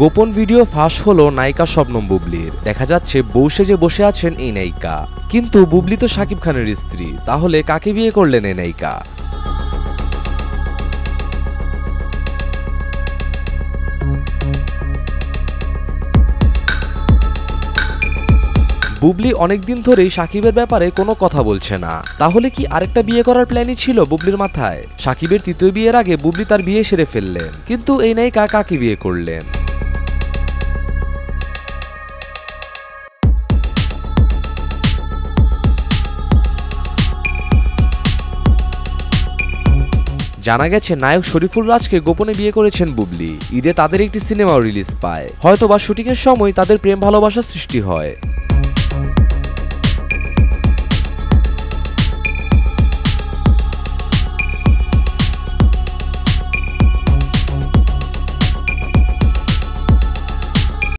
গোপন ভিডিও ফাঁস হলো নায়িকা শবনম বুবলির। দেখা যাচ্ছে বউ সেজে বসে আছেন এই নায়িকা, কিন্তু বুবলি তো শাকিব খানের স্ত্রী, তাহলে কাকে বিয়ে করলেন এই নায়িকা? বুবলি অনেকদিন ধরেই শাকিবের ব্যাপারে কোনো কথা বলছে না। তাহলে কি আরেকটা বিয়ে করার প্ল্যানই ছিল বুবলির মাথায়? শাকিবের তৃতীয় বিয়ের আগে বুবলি তার বিয়ে সেরে ফেললেন, কিন্তু এই নায়িকা কাকে বিয়ে করলেন? জানা গেছে নায়ক শরীফুল রাজকে গোপনে বিয়ে করেছেন বুবলি। ঈদে তাদের একটি সিনেমাও রিলিজ পায়, হয়তোবা শুটিংয়ের সময় তাদের প্রেম ভালোবাসার সৃষ্টি হয়।